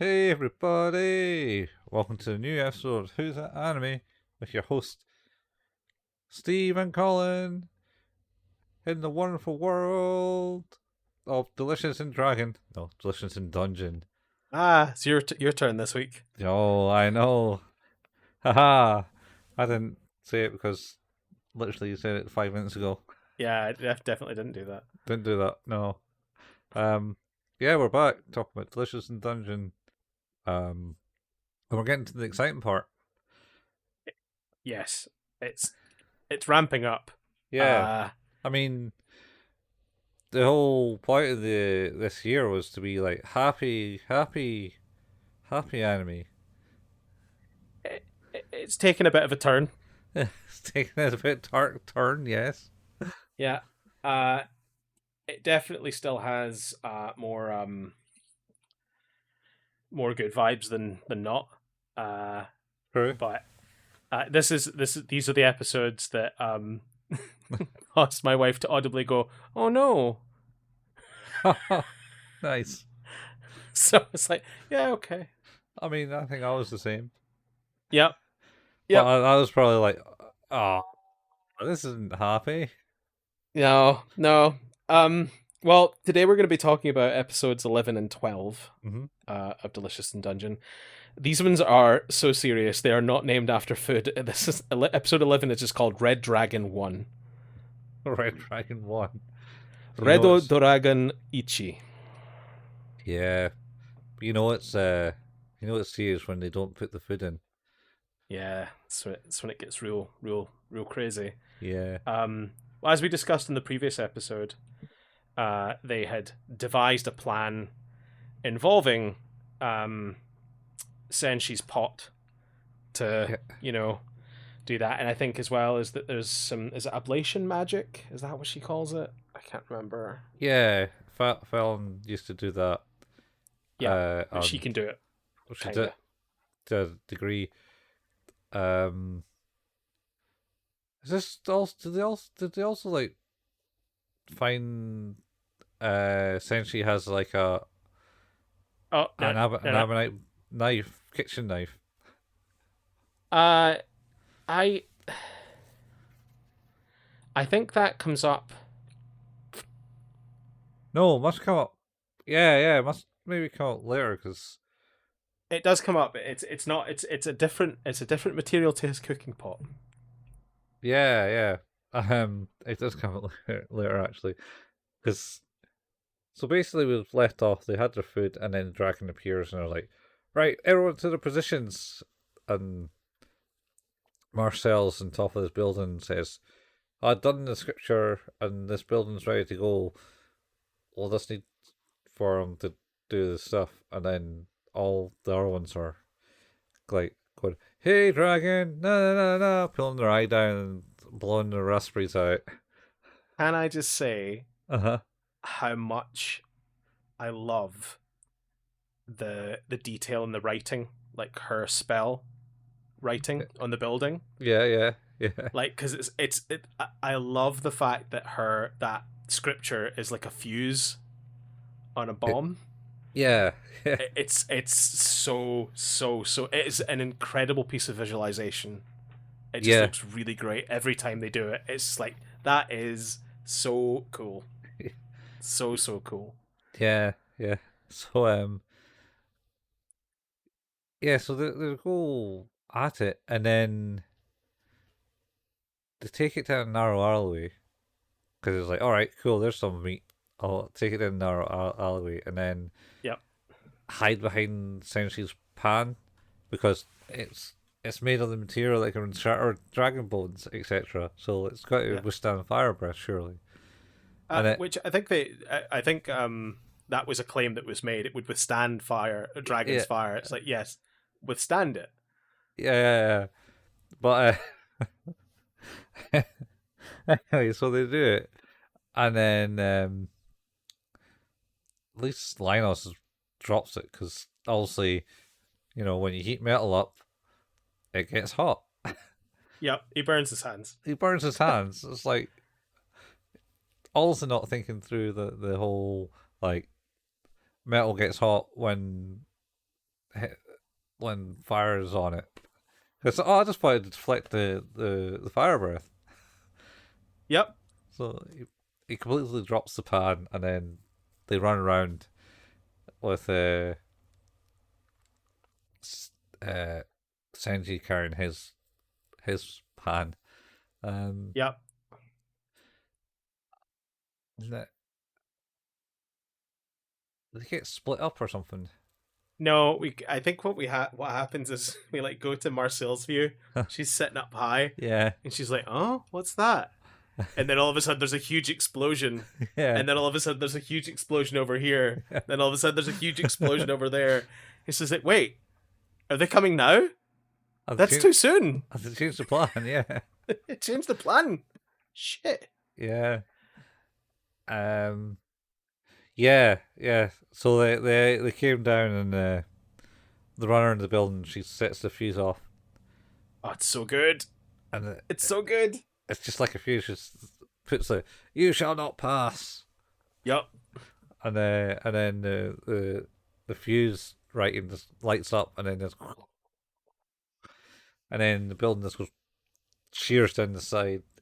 Hey everybody! Welcome to the new episode of Who's That Anime with your host Steve and Colin in the wonderful world of Delicious and Dragon. No, Delicious and Dungeon. It's your turn this week. Oh, I know. Haha! I didn't say it because literally you said it 5 minutes ago. Yeah, I definitely didn't do that. Didn't do that, no. Yeah, we're back talking about Delicious and Dungeon. And we're getting to the exciting part. Yes, it's ramping up. Yeah. I mean, the whole point of this year was to be like happy anime. It's taken a bit of a turn. It's taking a bit dark turn, yes. Yeah. It definitely still has more good vibes than not. True. But these are the episodes that caused my wife to audibly go, "Oh no!" Nice. So it's like, yeah, okay. I mean, I think I was the same. Yep. But I was probably like, oh, this isn't happy. No. Well, today we're going to be talking about episodes 11 and 12 of Delicious and Dungeon. These ones are so serious; they are not named after food. This is episode 11 is just called Red Dragon 1. Red Dragon 1. Redo Dragon Ichi. Yeah. It's serious when they don't put the food in. Yeah, it's when it gets real crazy. Yeah. As we discussed in the previous episode, they had devised a plan involving Senshi's pot to, do that. And I think as well is that there's is it ablation magic? Is that what she calls it? I can't remember. Yeah, Falin used to do that. Yeah, she can do it. She did to a degree. Is this also did they also like find Senshi has like an ammonite knife, kitchen knife? I think that comes up. No, must come up. Yeah, must maybe come up later because it does come up. It's a different material to his cooking pot. Yeah. It does come up later actually, because so basically we've left off. They had their food, and then the dragon appears, and they're like, "Right, everyone to their positions." And Marcel's on top of this building and says, "I've done the scripture, and this building's ready to go. We'll just need for them to do this stuff." And then all the other ones are like going, "Hey, dragon, no," pulling their eye down and blowing their raspberries out. Can I just say Uh-huh. how much I love the detail in the writing, like her spell writing on the building. Yeah. Like, because I love the fact that that scripture is like a fuse on a bomb. Yeah. It's so it is an incredible piece of visualization. It just looks really great every time they do it. It's like, that is so cool. So cool. Yeah. So so they go at it, and then they take it down a narrow alleyway because it's like, all right, cool, there's some meat. I'll take it down a narrow alleyway, and then hide behind Senshi's pan because it's made of the material that can shatter dragon bones, etc. So it's got to withstand fire breath, surely. Which I think that was a claim that was made. It would withstand fire, a dragon's fire. It's like, yes, withstand it. Yeah. But anyway, so they do it, and then at least Linus drops it because obviously, when you heat metal up, it gets hot. Yep, he burns his hands. It's like also not thinking through the whole like metal gets hot when when fire is on it. Because I just wanted to deflect the fire breath. Yep. So he completely drops the pan, and then they run around with Senji carrying his pan. Yep. They get split up or something. No, I think what happens is we like go to Marcel's view. She's sitting up high. Yeah. And she's like, "Oh, what's that?" And then all of a sudden there's a huge explosion. Yeah. And then all of a sudden there's a huge explosion over here. Then all of a sudden there's a huge explosion over there. And she's like, "Wait, are they coming now? That's too soon." They changed the plan, yeah. It changed the plan. Shit. Yeah. Yeah. So they came down, and the runner in the building, she sets the fuse off. Oh, it's so good. And it's so good. It's just like a fuse. Just puts the "you shall not pass." Yep. And then the fuse writing just lights up, and then the building just goes shears down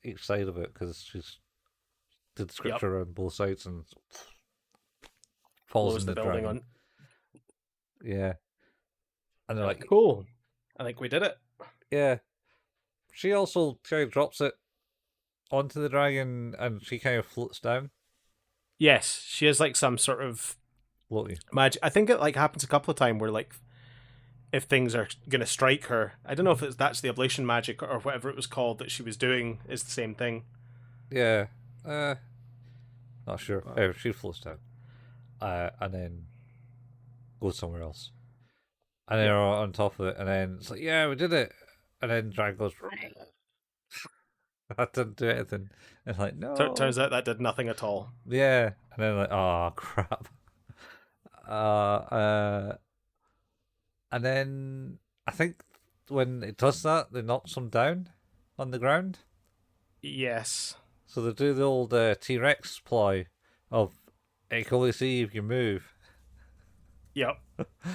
each side of it, because she's did scripture on both sides and falls in the building dragon. on. Yeah. And they're like, "Cool, I think we did it." Yeah. She also kind of drops it onto the dragon, and she kind of floats down. Yes, she has like some sort of floaty magic. I think it like happens a couple of times where like if things are gonna strike her, I don't know if that's the ablation magic or whatever it was called that she was doing is the same thing. Yeah. Not sure. She floats down. And then goes somewhere else. And they're on top of it, and then it's like, yeah, we did it. And then dragon goes, that didn't do anything. And like, no. Turns out that did nothing at all. Yeah. And then like, oh crap. And then I think when it does that, they knock some down on the ground. Yes. So they do the old T-Rex ploy of, I can only see if you move. Yep.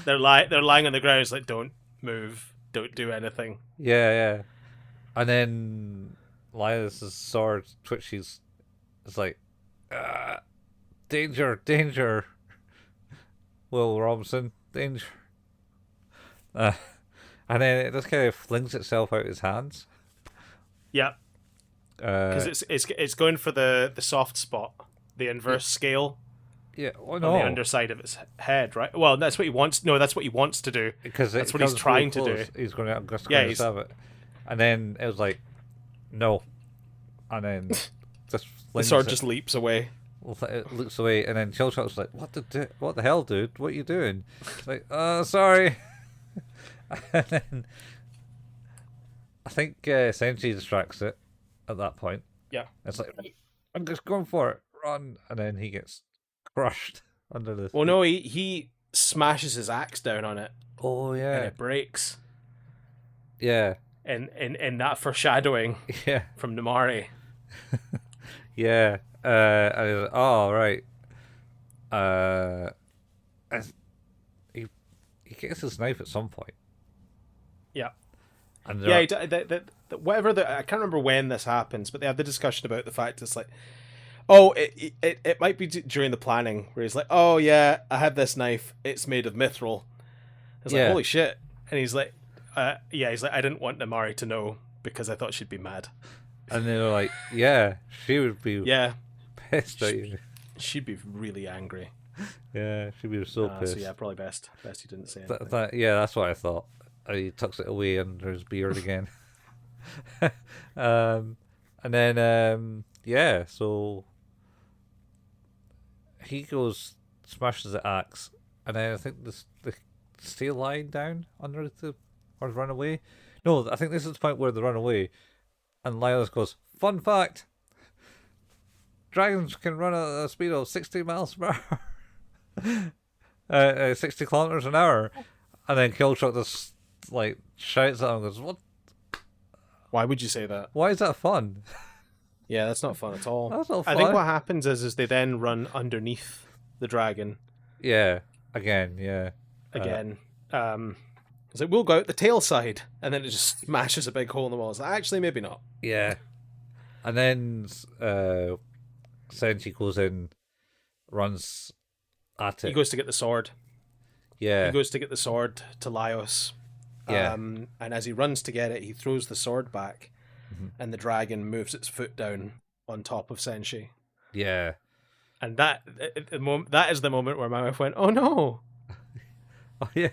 They're lying on the ground. It's like, don't move, don't do anything. Yeah. And then Linus's sword twitches. It's like, danger, Will Robinson, danger. And then it just kind of flings itself out of his hands. Yep. Because it's going for the soft spot, the inverse scale. Yeah, on the underside of its head, right? Well, that's what he wants. No, that's what he wants to do. Because that's what he's trying to do. He's going to stab it, and then it was like, no, and then just the sword just leaps away. It looks away, and then Killshot's like, "What the hell, dude? What are you doing?" It's like, sorry. And then I think Senji distracts it at that point. Yeah, it's like, I'm just going for it, run, and then he gets crushed under the. Well, no, he smashes his axe down on it. Oh yeah, and it breaks. Yeah, and that foreshadowing. Yeah, from Namari. Yeah, right. He gets his knife at some point. Yeah. And whatever I can't remember when this happens, but they have the discussion about the fact it's like, oh, it might be during the planning where he's like, oh yeah, I have this knife. It's made of mithril. It's like, holy shit. And he's like, he's like, I didn't want Namari to know because I thought she'd be mad. And they were like, yeah, she would be pissed at you. She'd be really angry. Yeah, she'd be so pissed. So yeah, probably best you didn't say anything. That's what I thought. He tucks it away under his beard again. And then, so he goes, smashes the axe, and then I think the steel lying down under or run away. No, I think this is the point where they run away, and Linus goes, fun fact, dragons can run at a speed of 60 miles per hour. 60 kilometers an hour. And then Killshot just like shouts at him and goes, what? Why would you say that? Why is that fun? Yeah, that's not fun at all. That's not fun. I think what happens is they then run underneath the dragon. Yeah. Again. It's like, we'll go out the tail side, and then it just smashes a big hole in the wall. It's like, actually, maybe not. Yeah. And then Senshi goes in, runs at it. He goes to get the sword. Yeah. He goes to get the sword to Laios. Yeah. And as he runs to get it, he throws the sword back, and the dragon moves its foot down on top of Senshi. Yeah. And that is the moment where my wife went, "Oh no!" Oh yeah.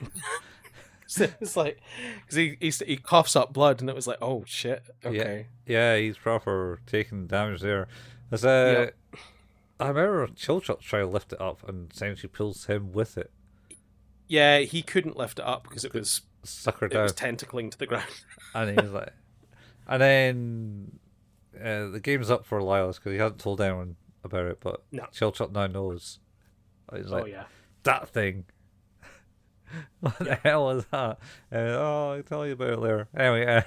It's like, because he coughs up blood, and it was like, "Oh shit!" Okay. Yeah, he's proper taking damage there. There's I remember Chilchuk trying to lift it up, and Senshi pulls him with it. Yeah, he couldn't lift it up because it was Sucker down. It was tentacling to the ground. And he was like, and then the game's up for Laios because he hadn't told anyone about it, but No. Chilchuk now knows. He's like, Oh yeah. that thing. What the hell was that? I'll tell you about it later. Anyway,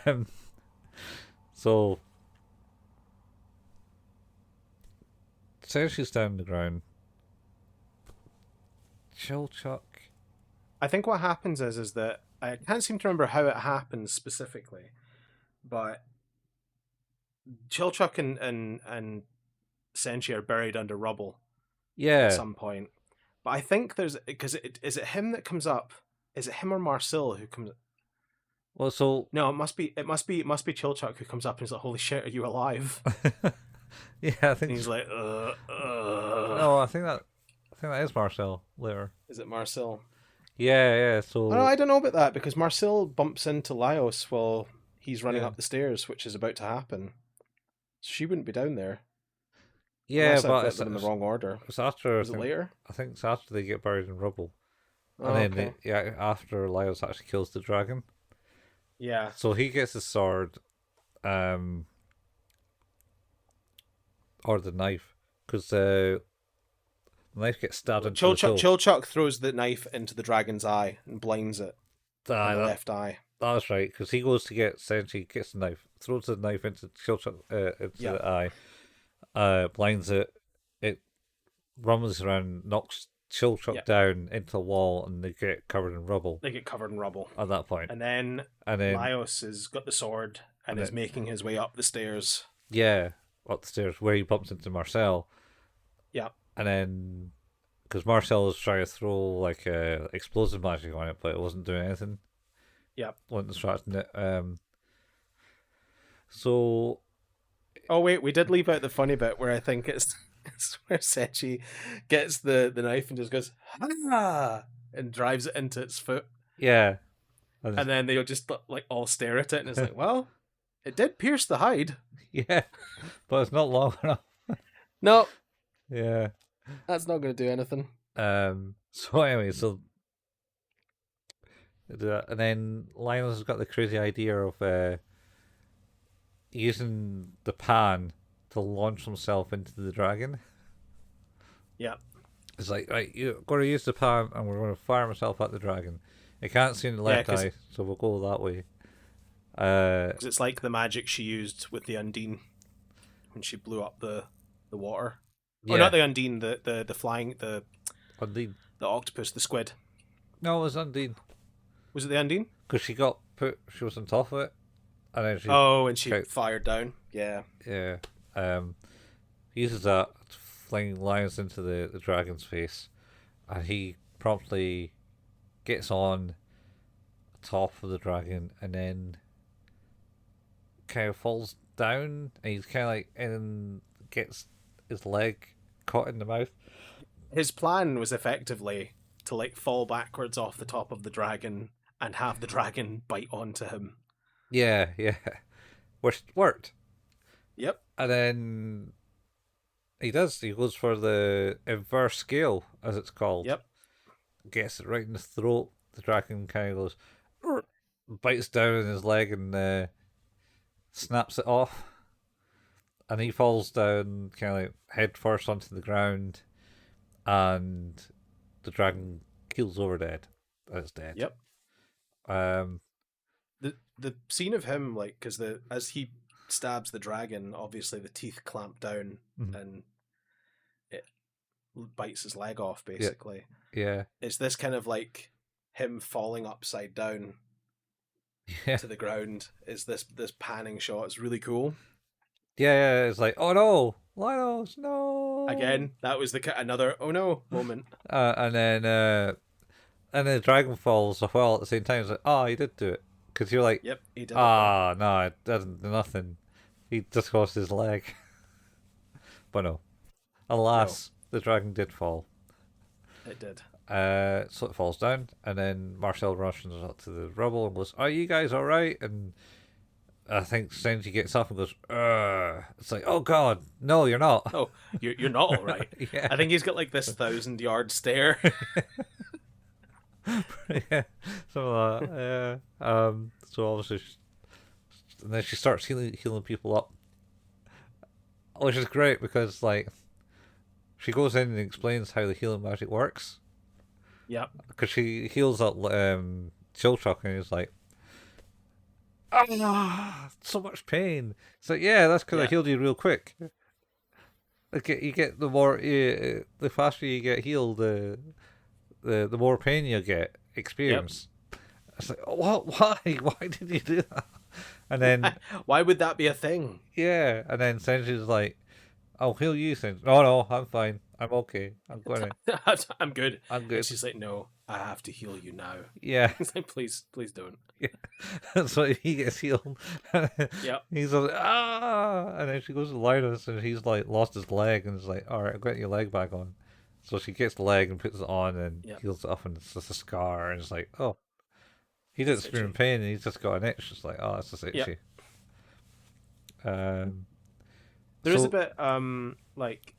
so Senshi's down the ground. Chilchuk. I think what happens is that I can't seem to remember how it happens specifically, but Chilchuk and Senshi are buried under rubble at some point. But I think is it him that comes up? Is it him or Marcel who comes? Well, so no, it must be Chilchuk who comes up and he's like, "Holy shit, are you alive?" Yeah, I think and he's like, No, I think that is Marcel later. Is it Marcel? Yeah. So I don't know about that because Marcel bumps into Laios while he's running up the stairs, which is about to happen. So she wouldn't be down there. Yeah, but it's in the wrong order. It's after. Is it later? I think it's after they get buried in rubble, and then after Laios actually kills the dragon. Yeah. So he gets his sword, or the knife, because the knife gets stabbed into the toe. Chilchuk throws the knife into the dragon's eye and blinds it. The left eye. That's right, because he goes to get Senshi, gets the knife, throws the knife into Chilchuk, into the eye. Blinds it, it rumbles around, knocks Chilchuk down into a wall, and they get covered in rubble. At that point. And then Laios has got the sword and is making his way up the stairs. Yeah, up the stairs, where he bumps into Marcel. Yeah. And then, because Marcel was trying to throw like explosive magic on it, but it wasn't doing anything. Yeah. Wasn't distracting it. So... Oh wait, we did leave out the funny bit where I think it's where Senshi gets the knife and just goes "Ah!" and drives it into its foot. Yeah, and then they'll just like all stare at it, and it's like, well, it did pierce the hide. Yeah, but it's not long enough. No. Yeah, that's not going to do anything. So anyway, and then Lionel's has got the crazy idea of using the pan to launch himself into the dragon. Yeah. It's like, right, you're going to use the pan and we're going to fire himself at the dragon. It can't see in the left eye, so we'll go that way. Because it's like the magic she used with the Undine when she blew up the water. Yeah. Or not the Undine, the flying, the Undine. The octopus, the squid. No, it was Undine. Was it the Undine? Because she was on top of it. And then she fired down. Yeah. Yeah. Uses that to fling Laios into the dragon's face, and he promptly gets on top of the dragon and then kind of falls down, and he's kind of like, and gets his leg caught in the mouth. His plan was effectively to like fall backwards off the top of the dragon and have the dragon bite onto him. Yeah, which worked. Yep. And then he goes for the inverse scale, as it's called. Yep. Gets it right in the throat. The dragon kind of goes, bites down in his leg and snaps it off. And he falls down kind of like head first onto the ground, and the dragon keels over dead. It's dead. Yep. The scene of him, like, because as he stabs the dragon, obviously the teeth clamp down and it bites his leg off, basically. Yeah. It's this kind of like him falling upside down Yeah. to the ground is this panning shot. It's really cool. Yeah, it's like, oh no, Linos, no. Again, that was another oh no moment. And then the dragon falls as well at the same time. It's like, oh, he did do it. Because you're like, Yep, he did no, it doesn't do nothing. He just crossed his leg. But no. Alas, the dragon did fall. It did. So it falls down, and then Marcel rushes up to the rubble and goes, are you guys alright? And I think Senji gets up and goes, ugh. It's like, oh god, no, you're not. Oh, you're not all right. Yeah. I think he's got like this 1,000-yard stare. Yeah, something like that. Yeah. So obviously, and then she starts healing people up, which is great because like she goes in and explains how the healing magic works. Yep. Because she heals up Chilchuck and he's like, so much pain. It's like, yeah, that's because I healed you real quick. Like you get the more the faster you get healed, the more pain you get experience. Yep. It's like, what? Why did you do that? And then why would that be a thing? Yeah, and then Senji's like, I'll heal you, Senji. No, I'm fine. I'm okay. I'm going to. I'm good. I'm good. And she's like, no, I have to heal you now. Yeah. He's like, please don't. Yeah. So he gets healed. Yep. He's like, and then she goes to Linus and he's like lost his leg and is like, all right, I've got your leg back on. So she gets the leg and puts it on and heals it up and it's just a scar and it's like, oh, he didn't experience pain and he's just got an itch. It's like, oh, that's just itchy. Yep. There is a bit like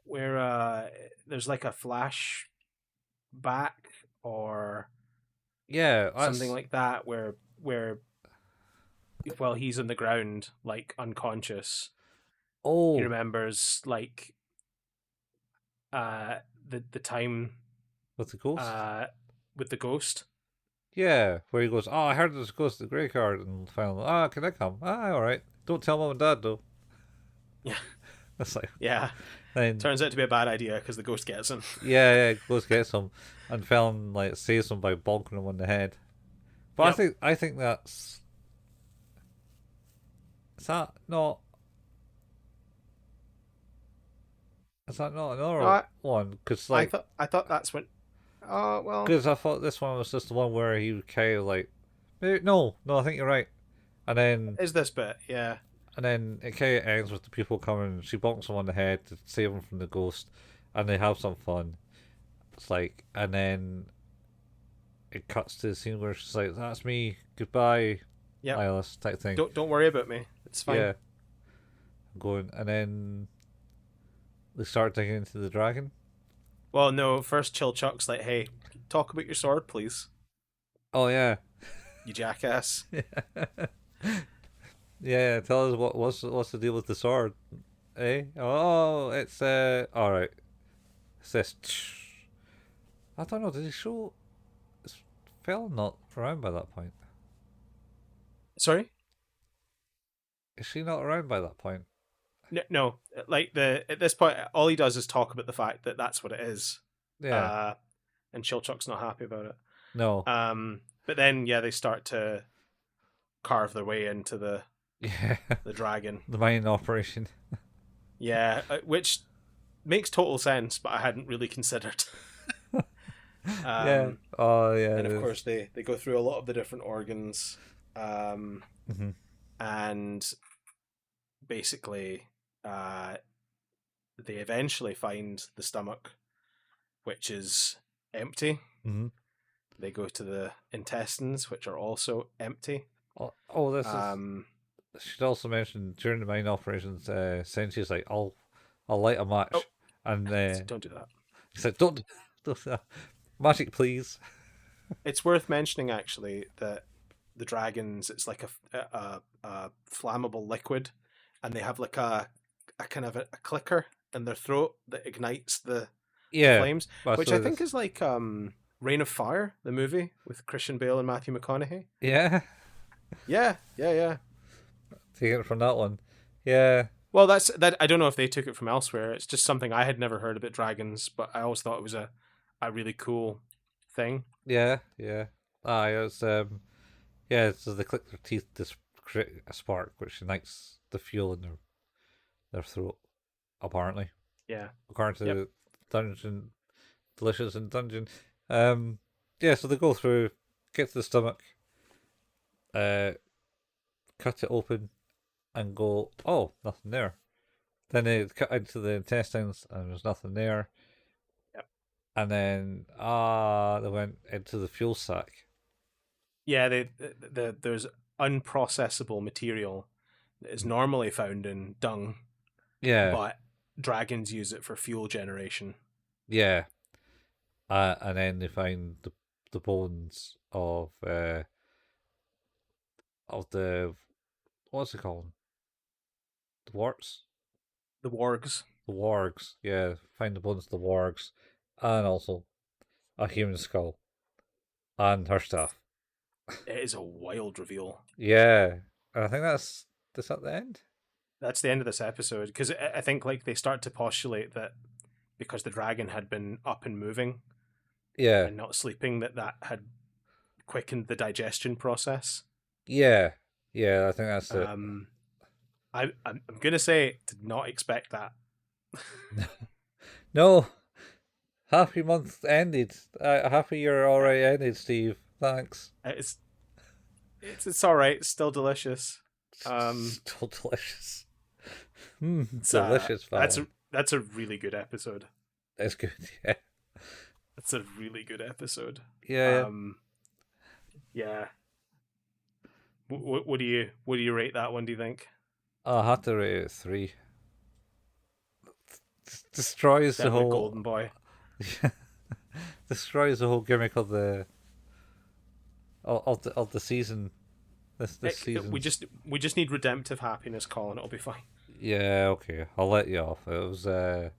where there's like a flash back or something like that where while he's on the ground like unconscious, he remembers like the time with the ghost with the ghost. Yeah, where he goes, oh, I heard there's a ghost at the graveyard, and finally, can I come? All right. Don't tell mom and dad though. Yeah. That's like, yeah. Then turns out to be a bad idea because the ghost gets him. Yeah, ghost gets him, and Falin like saves him by bonking him on the head. But I think that's is that not another one? Because like I thought that's when. Well, because I thought this one was just the one where he kind of like, no, I think you're right. And then is this bit, yeah. And then it kind of ends with the people coming. She bonks him on the head to save him from the ghost, and they have some fun. It's like, and then it cuts to the scene where she's like, "That's me, goodbye, Alice," type thing. Don't worry about me. It's fine. Yeah. I'm going, and then they start digging into the dragon. Well, no. First, Chilchuck's like, "Hey, talk about your sword, please." Oh yeah. You jackass. Yeah, tell us what's the deal with the sword, eh? Oh, it's all right. It's this. I don't know. Did he show? Is Falin not around by that point? Sorry. Is she not around by that point? No. Like at this point, all he does is talk about the fact that that's what it is. Yeah. And Chilchuck's not happy about it. No. But then they start to carve their way into the dragon, the mining operation. Yeah, which makes total sense, but I hadn't really considered. Yeah. Oh yeah. And of course they go through a lot of the different organs, and basically they eventually find the stomach, which is empty. They go to the intestines, which are also empty. Oh, this is. Should also mention during the mine operations, Senji's like, "I'll light a match," and don't do that. He said, "Don't do that. Magic, please." It's worth mentioning actually that the dragons, it's like a flammable liquid, and they have like a kind of a clicker in their throat that ignites the flames, which I think is like Reign of Fire, the movie with Christian Bale and Matthew McConaughey. Yeah. Taking it from that one. Yeah. Well, that's that. I don't know if they took it from elsewhere. It's just something I had never heard about dragons, but I always thought it was a a really cool thing. Yeah, yeah. It's yeah. So they click their teeth to create a spark, which ignites the fuel in their throat. Apparently, Yeah. according Yep. to Dungeon Delicious and Dungeon. Um, yeah. So they go through, get to the stomach, uh, cut it open, and go. Oh, nothing there. Then they cut into the intestines, and there's nothing there. Yep. And then they went into the fuel sack. Yeah. There's unprocessable material that is normally found in dung, Yeah, but dragons use it for fuel generation. yeah. And then they find the bones of the what's it called? The warts? The wargs. The wargs. Yeah, find the bones of the wargs. And also a human skull. And her stuff. It is a wild reveal. Yeah. And I think that's at the end. That's the end of this episode because I think like they start to postulate that because the dragon had been up and moving Yeah. and not sleeping, that had quickened the digestion process. Yeah. Yeah, I think that's it. I'm gonna say did not expect that. No. Happy month ended. Happy year already ended, Steve. Thanks. It's all right. It's still delicious. Still delicious. It's, Delicious, Falin. that's a really good episode. It's good, yeah. That's a really good episode. Yeah, Yeah. What do you rate that one? Do you think I had to rate it 3. Destroys the definitely whole Golden Boy? destroys the whole gimmick of the season. This season. We just need redemptive happiness, Colin. It'll be fine. Yeah, okay. I'll let you off. It was yeah,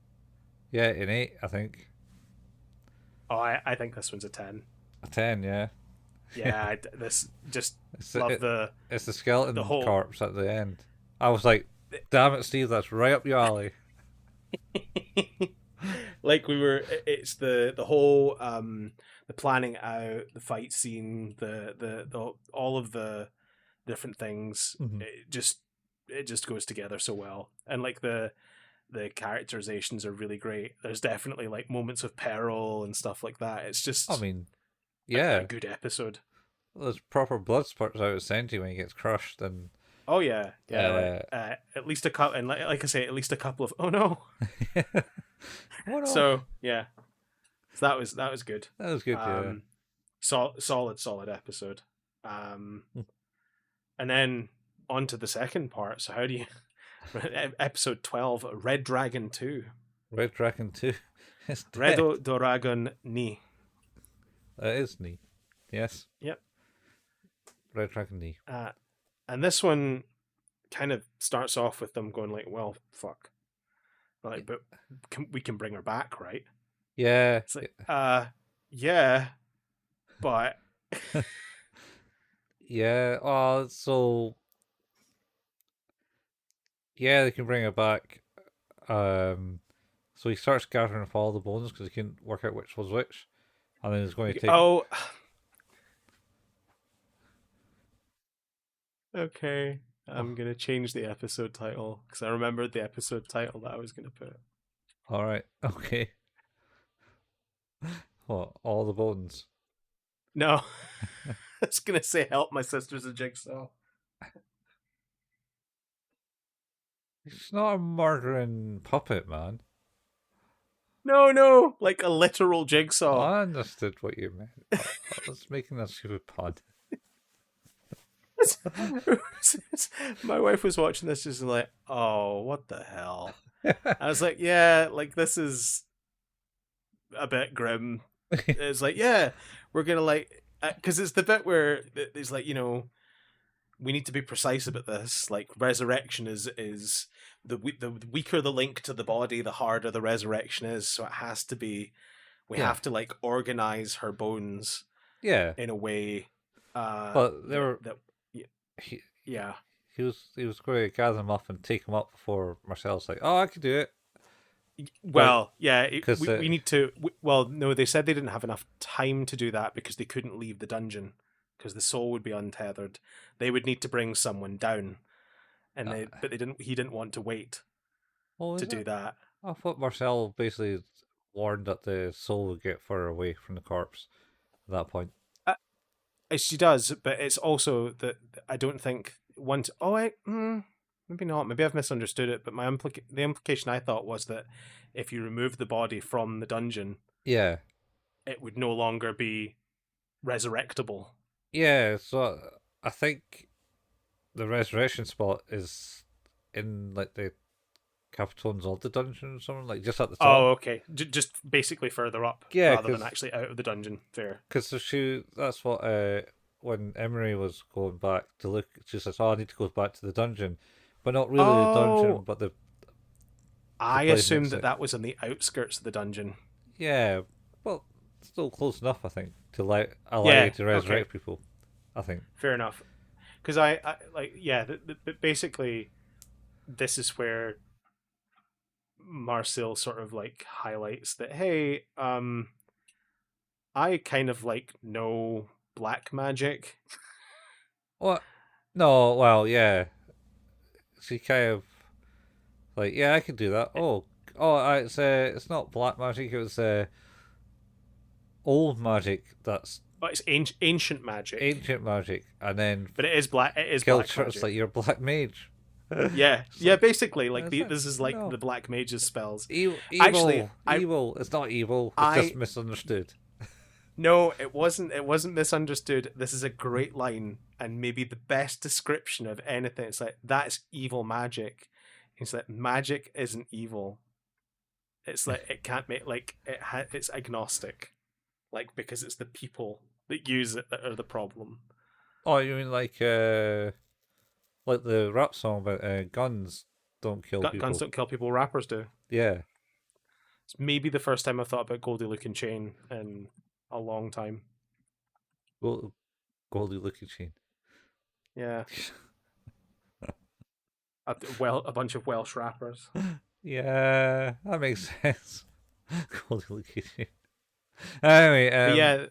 an 8, I think. Oh, I think this one's a 10. A 10, yeah. Yeah, this just It's love it's the skeleton the whole corpse at the end. I was like, damn it, Steve, that's right up your alley. like it's the whole the planning out, the fight scene, the all of the different things. Mm-hmm. It just goes together so well, and like the characterizations are really great. There's definitely like moments of peril and stuff like that. It's just I mean, yeah. a good episode. There's proper blood spurts out of Senti when he gets crushed, and Oh yeah, yeah. At least a couple, and like I say, at least a couple of. Oh no. oh no. So yeah, so that was good. That was good. Yeah. Solid episode. And then on to the second part. So how do you episode 12, Red Dragon 2. Red Dragon 2. It's Red dead. Dragon Ni. It is Ni. Yes. Yep. Red Dragon Ni. And this one kind of starts off with them going like, well, fuck. Like, but we can bring her back, right? Yeah. It's like, yeah, but yeah. Oh, so yeah, they can bring her back. So he starts gathering up all the bones because he couldn't work out which was which, and then he's going to take. Oh, okay. I'm gonna change the episode title because I remembered the episode title that I was gonna put. All right. Okay. What? All the bones. No, I was gonna say help my sister's a jigsaw. He's not a murdering puppet, man. No, like a literal jigsaw. I understood what you meant. I was making a stupid pun. My wife was watching this, just like, oh, what the hell? I was like, yeah, like this is a bit grim. It's like, yeah, we're gonna like, because it's the bit where it's like, we need to be precise about this. Like, resurrection is the weaker the link to the body, the harder the resurrection is. So it has to be. We have to like organize her bones. Yeah. In a way. But they were. Yeah. He was going to gather them up and take them up before Marcel's like, oh, I could do it. Well, yeah, because we need to. Well, no, they said they didn't have enough time to do that because they couldn't leave the dungeon because the soul would be untethered. They would need to bring someone down, and but they didn't. He didn't want to wait to do that. I thought Marcel basically warned that the soul would get further away from the corpse at that point. She does, but it's also that I don't think once. Oh, maybe not. Maybe I've misunderstood it. But the implication I thought was that if you remove the body from the dungeon, Yeah, it would no longer be resurrectable. yeah. So I think the resurrection spot is in like the Capitons of the dungeon or something, like just at the top. Oh, okay. Just basically further up, Yeah, rather than actually out of the dungeon. Fair. Because that's what when Emery was going back to look, she says, "Oh, I need to go back to the dungeon," but not really the dungeon, but the. I assumed that was on the outskirts of the dungeon. Yeah, well, still close enough, I think, to allow you to resurrect people. I think. Fair enough. Because I like, yeah, basically, this is where Marcel sort of like highlights that, hey, I kind of like know black magic. What? No, well, yeah. She kind of like, yeah, I can do that. It's not black magic. It was old magic. That's But it's ancient magic. Ancient magic, and then but it is black. It is black magic. It's like you're black mage. Yeah, yeah. Basically, like this is like the black mage's spells. Evil. It's not evil. It's just misunderstood. No, it wasn't. It wasn't misunderstood. This is a great line, and maybe the best description of anything. It's like that's evil magic. It's like magic isn't evil. It's like it can't make it's agnostic, like because it's the people that use it that are the problem. Oh, you mean like the rap song about guns don't kill people. Guns don't kill people. Rappers do. Yeah. It's maybe the first time I've thought about Goldie Lookin Chain in a long time. Goldie Lookin Chain. Yeah. a bunch of Welsh rappers. Yeah, that makes sense. Goldie Lookin Chain. Anyway, yeah,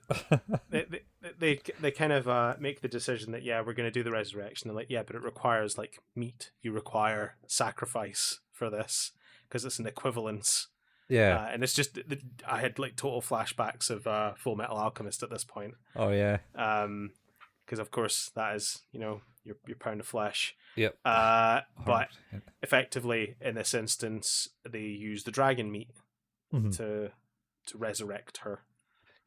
they kind of make the decision that we're going to do the resurrection. And like, but it requires like meat. You require sacrifice for this because it's an equivalence. Yeah, and it's just I had like total flashbacks of Full Metal Alchemist at this point. Oh yeah. Because of course that is your pound of flesh. Yep. But effectively in this instance they use the dragon meat to resurrect her.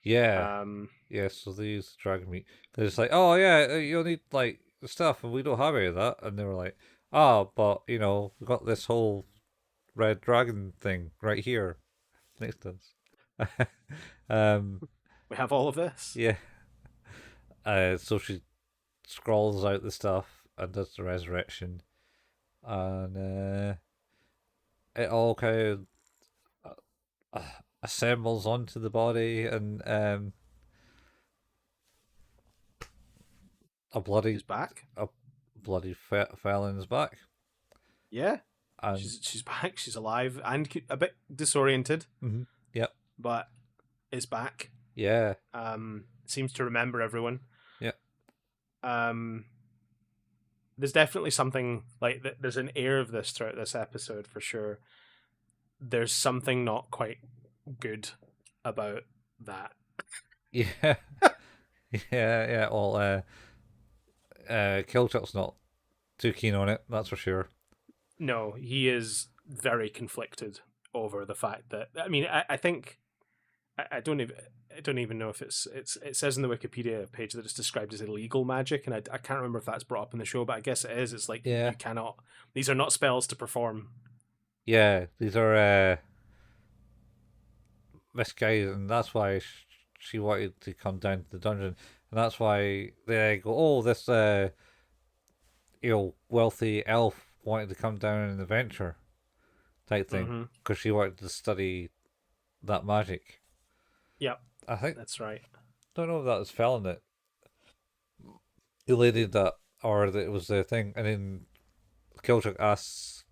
Yeah. Yeah, so they use dragon meat. They're just like, oh yeah, you'll need like stuff, and we don't have any of that. And they were like, but we've got this whole red dragon thing right here next to us. We have all of this. Yeah. So she scrawls out the stuff and does the resurrection, and it all kind of assembles onto the body, and a bloody Falin's back. Yeah, and she's back. She's alive and a bit disoriented. Mm-hmm. Yep, but is back. Yeah. Seems to remember everyone. Yeah. There's definitely something like there's an air of this throughout this episode for sure. There's something not quite good about that. Yeah. yeah. Well, Kilchuck's not too keen on it, that's for sure. No, he is very conflicted over the fact that I think I don't even know if it says in the Wikipedia page that it's described as illegal magic, and I can't remember if that's brought up in the show, but I guess it is. It's like you cannot. These are not spells to perform. Yeah, these are misguided, and that's why she wanted to come down to the dungeon, and that's why they go, oh, this wealthy elf wanted to come down on an adventure type thing because she wanted to study that magic. Yep, I think that's right. Don't know if that was Falin that elated that, or that it was the thing. And then Kilchuck asks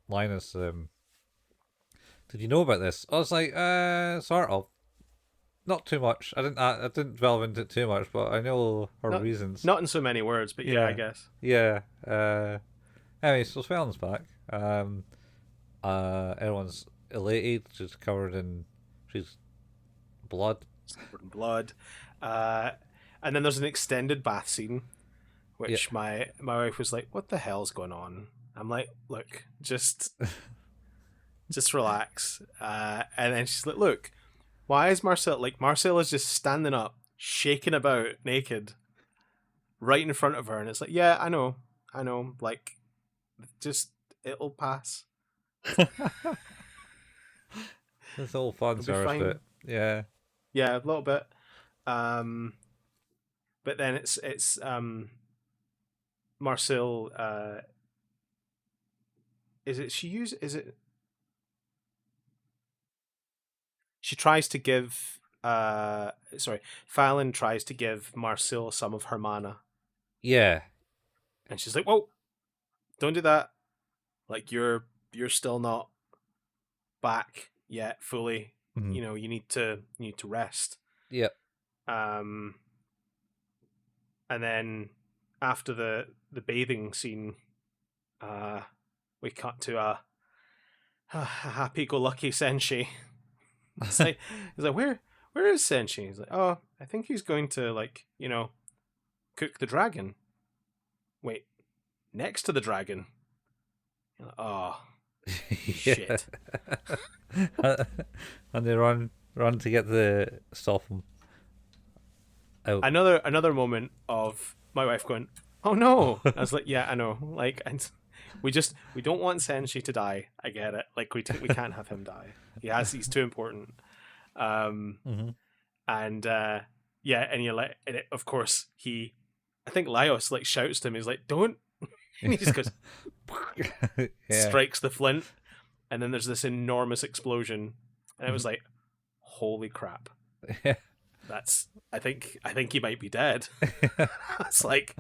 Linus, did you know about this? I was like, sort of. Not too much. I didn't delve into it too much, but I know her Not reasons. not in so many words, but yeah, I Yeah, guess. yeah. Anyway, so Falin's back. Everyone's elated. She's covered in she's blood. It's covered in blood. Uh, and then there's an extended bath scene, Yeah, which my wife was like, "What the hell's going on?" I'm like, "Look, just relax." And then she's like, "Look, why is Marcel like Marcel is just standing up, shaking about naked, right in front of her?" And it's like, "Yeah, I know. Like, just it'll pass. this whole fan It'll be service fine." bit. Yeah, Yeah, a little bit. Um, but then it's Marcel. Is it she use? Is it she tries to give? Sorry, Falin tries to give Marcel some of her mana, yeah. and she's like, "Whoa, don't do that! Like you're still not back yet fully. Mm-hmm. You know, you need to rest." Yep. Um, and then after the bathing scene, we cut to a happy-go-lucky Senshi. It's like he's like, where is Senshi? He's like, oh, I think he's going to like cook the dragon. Wait, next to the dragon. You're like, oh shit. And they run to get the stop him out. Another moment of my wife going, oh no. I was like, yeah, I know. Like, and we don't want Senshi to die. I get it. Like we can't have him die. He's too important. Mm-hmm. And yeah, and you're like, and of course I think Laios like shouts to him. He's like, don't. And he just goes, Yeah. strikes the flint, and then there's this enormous explosion, and it was Mm-hmm. like, holy crap. Yeah. That's I think he might be dead. It's like,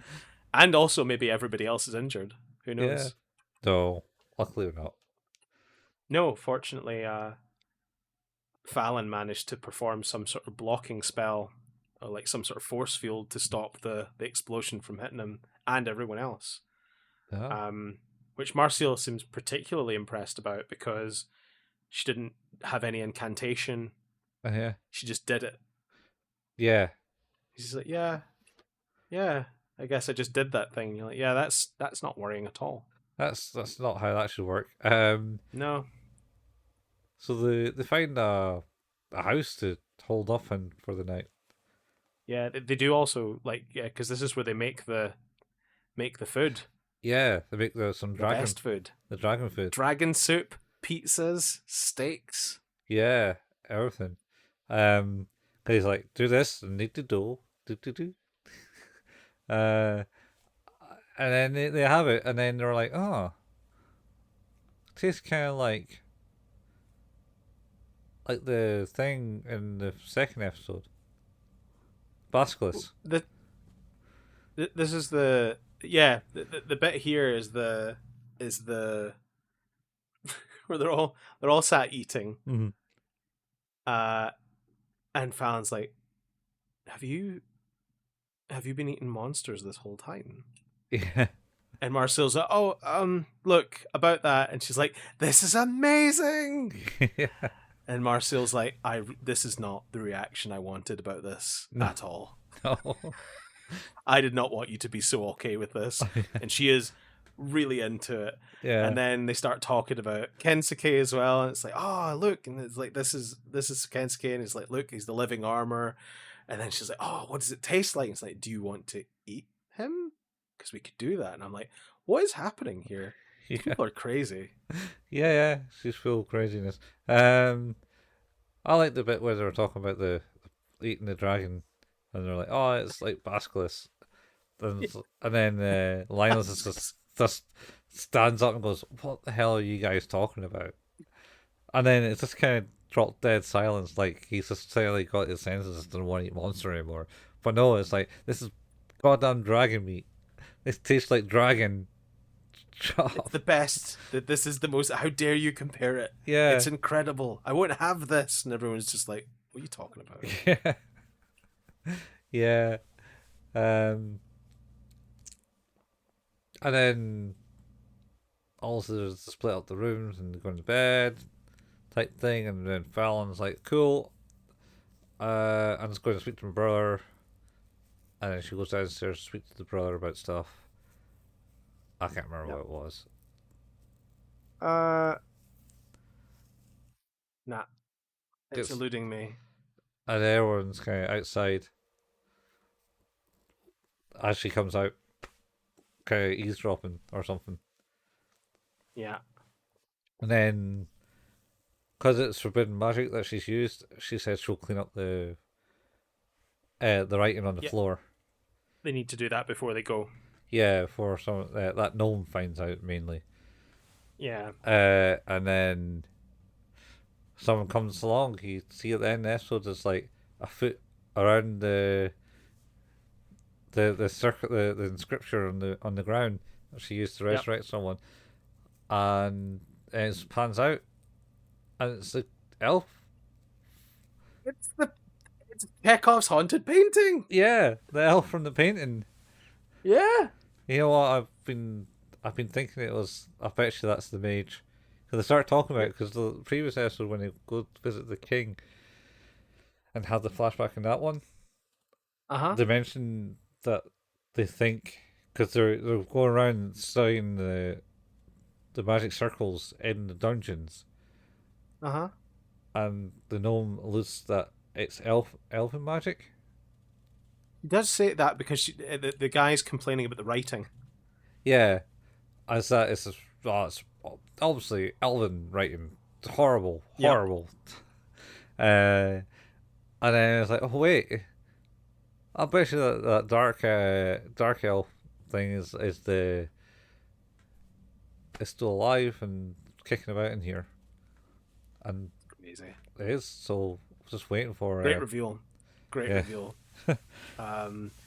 and also maybe everybody else is injured. Who knows? Yeah. No, luckily not. No, fortunately, Falin managed to perform some sort of blocking spell, or like some sort of force field to stop the explosion from hitting him and everyone else. Yeah. Which Marcial seems particularly impressed about because she didn't have any incantation. Yeah. She just did it. Yeah. She's like, yeah, I guess I just did that thing. And you're like, yeah, that's not worrying at all. That's not how that should work. No. So they find a house to hold off in for the night. Yeah, they do also like because this is where they make the food, Yeah, they make some the dragon best food, the dragon food. dragon soup, pizzas, steaks. Yeah, everything. 'Cause he's like, do this and need to do. Uh, and then they have it, and then they're like, oh, tastes kind of like the thing in the second episode, Basilisk. This is the the bit here is the where they're all sat eating. Mm-hmm. And Fallon's like, have you been eating monsters this whole time? Yeah. And Marcel's like, oh, look, about that. And she's like, this is amazing. Yeah. And Marcel's like, this is not the reaction I wanted about this at all. No. I did not want you to be so okay with this. And she is really into it. Yeah. And then they start talking about Kensuke as well. And it's like, oh, look. And it's like, this is Kensuke. And it's like, look, he's the living armor. And then she's like, oh, what does it taste like? And it's like, do you want to eat him? Because we could do that. And I'm like, what is happening here? Yeah. People are crazy. Yeah, she's full of craziness. I like the bit where they were talking about the eating the dragon, and they're like, "Oh, it's like Basilisk," and then Linus is just stands up and goes, "What the hell are you guys talking about?" And then it's just kind of dropped dead silence, like he's just suddenly got his senses and doesn't want to eat monster anymore. But no, it's like this is goddamn dragon meat. This tastes like dragon It's the best. That this is the most. How dare you compare it? Yeah. It's incredible. I won't have this. And everyone's just like, what are you talking about? Yeah. And then also there's to split up the rooms and going to bed type thing, and then Falin's like, cool. I'm just going to speak to my brother. And then she goes downstairs to speak to the brother about stuff. I can't remember what it was. Nah. It's eluding me. And everyone's kind of outside as she comes out, kind of eavesdropping or something. Yeah. And then, because it's forbidden magic that she's used, she says she'll clean up the writing on the floor. They need to do that before they go. Yeah, for some that gnome finds out mainly. Yeah. And then someone comes along. You see at the end of the episode, there's like a foot around the circle, the inscription on the ground that she used to resurrect someone, and it pans out, and it's the elf. It's Chekhov's haunted painting. Yeah, the elf from the painting. Yeah. You know what? I've been thinking it was. I bet you that's the mage. Because they start talking about it, because the previous episode when they go to visit the king and have the flashback in that one, they mention that they think, because they're going around studying the magic circles in the dungeons, and the gnome alludes that it's elfin magic. He does say that because the guy's complaining about the writing. Yeah, as that it's obviously elven writing. It's horrible. And then it's like, oh wait, I bet you that dark elf thing is still alive and kicking about in here, and Crazy. it is. So just waiting for great reveal.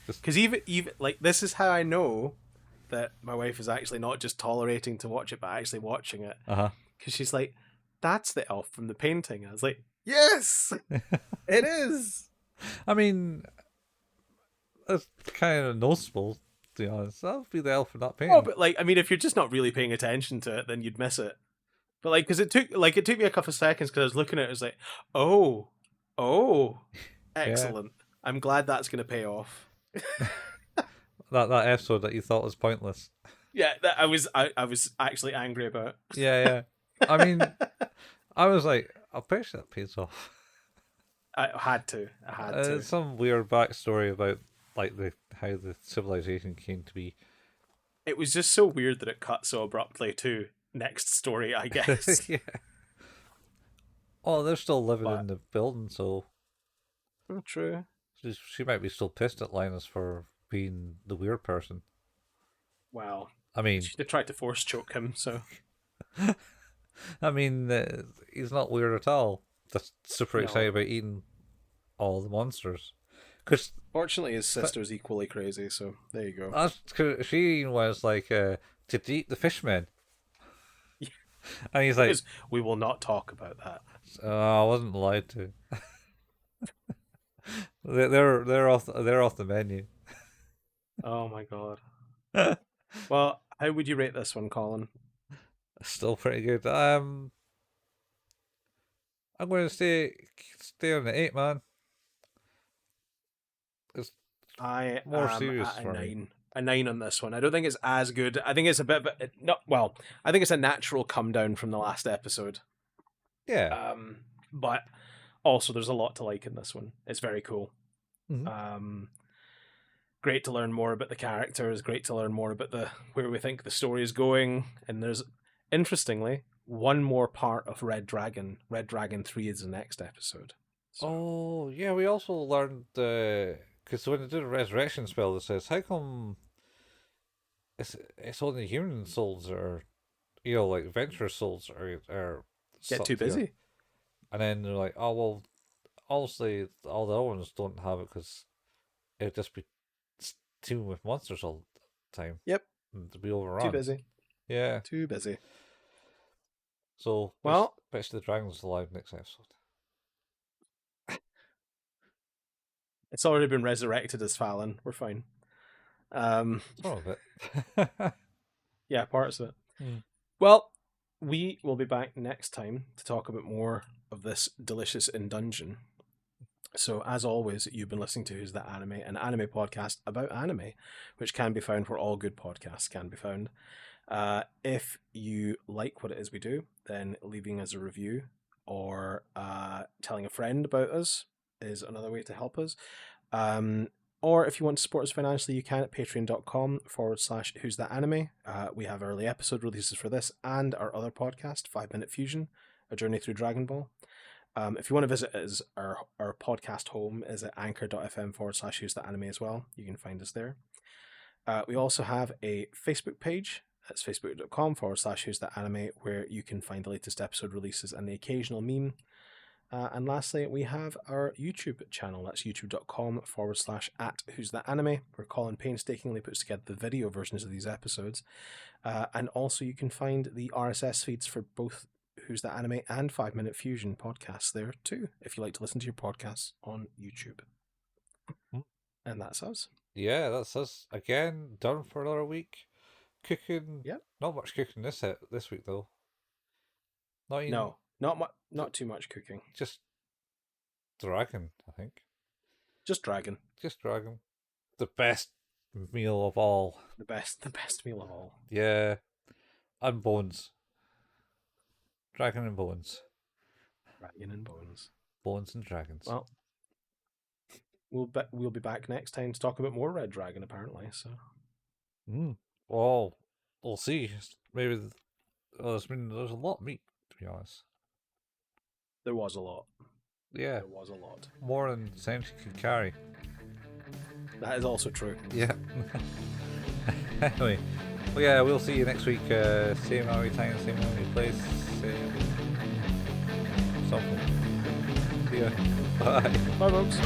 Because even like this is how I know that my wife is actually not just tolerating to watch it, but actually watching it. Because she's like, "That's the elf from the painting." I was like, "Yes, it is." I mean, it's kind of noticeable, to be honest. That would be the elf from that painting. Oh, but like, I mean, if you're just not really paying attention to it, then you'd miss it. But like, because it took me a couple of seconds because I was looking at it, I was like, oh, excellent. Yeah. I'm glad that's going to pay off. that episode that you thought was pointless. Yeah, that I was actually angry about. Yeah. I mean, I was like, I bet that pays off. I had to. Some weird backstory about like how the civilization came to be. It was just so weird that it cut so abruptly to next story, I guess. Yeah. Oh, they're still living in the building, so. Oh, true. She might be still pissed at Linus for being the weird person. Well, I mean, they tried to force choke him, so. I mean, he's not weird at all. Just super excited about eating all the monsters. Cause fortunately, his sister's equally crazy, so there you go. That's cause she was like, to eat the fishmen. And he's like, we will not talk about that. I wasn't allowed to. they're off the menu. Oh my god. Well, how would you rate this one, Colin? Still pretty good. I'm going to stay on the 8, man. It's more serious at for 9. me. A 9 on this one. I don't think it's as good. I think it's a bit of I think it's a natural come down from the last episode. Yeah. But also there's a lot to like in this one. It's very cool. Mm-hmm. Great to learn more about the characters, great to learn more about where we think the story is going, and there's, interestingly, one more part of Red Dragon. Red Dragon 3 is the next episode. So. Oh, yeah, we also learned, because when they did a resurrection spell, it says, how come it's only human souls or, like adventurous souls are get too busy. Here. And then they're like, oh, well, obviously all the other ones don't have it because it'd just be teaming with monsters all the time. Yep. And to be overrun. Too busy. Yeah. Too busy. So, Well, Best of the Dragons alive next episode. it's already been resurrected as Falin. We're fine. Some of it. Yeah, parts of it. Mm. Well, we will be back next time to talk a bit more of this delicious in dungeon. So, as always, you've been listening to Who's That Anime, an anime podcast about anime, which can be found where all good podcasts can be found. If you like what it is we do, then leaving us a review or telling a friend about us is another way to help us. Or if you want to support us financially, you can at patreon.com/Who's That Anime. We have early episode releases for this and our other podcast, 5 Minute Fusion, A Journey Through Dragon Ball. If you want to visit us, our podcast home is at anchor.fm/Who's That Anime as well. You can find us there. We also have a Facebook page. That's facebook.com/Who's That Anime, where you can find the latest episode releases and the occasional meme. And lastly, we have our YouTube channel. That's youtube.com/Who's That Anime, where Colin painstakingly puts together the video versions of these episodes. And also, you can find the RSS feeds for both Who's That Anime and 5 Minute Fusion podcasts there too, if you like to listen to your podcasts on YouTube. And that's us. Yeah, that's us again. Done for another week. Cooking. Yep. Not much cooking this week though. Not even. No, not too much cooking. Just dragon, I think. Just dragon. Just dragon. The best meal of all. The best meal of all. Yeah. And bones. Dragon and bones. Dragon and bones. Bones and dragons. Well, we'll be back next time to talk about more Red Dragon, apparently. So. Well, we'll see. Maybe there's a lot of meat, to be honest. There was a lot. Yeah. There was a lot. More than Sentry could carry. That is also true. Yeah. Anyway. Well, yeah, we'll see you next week. Same hour time, same hour place, same something. See ya. Bye. Bye, folks.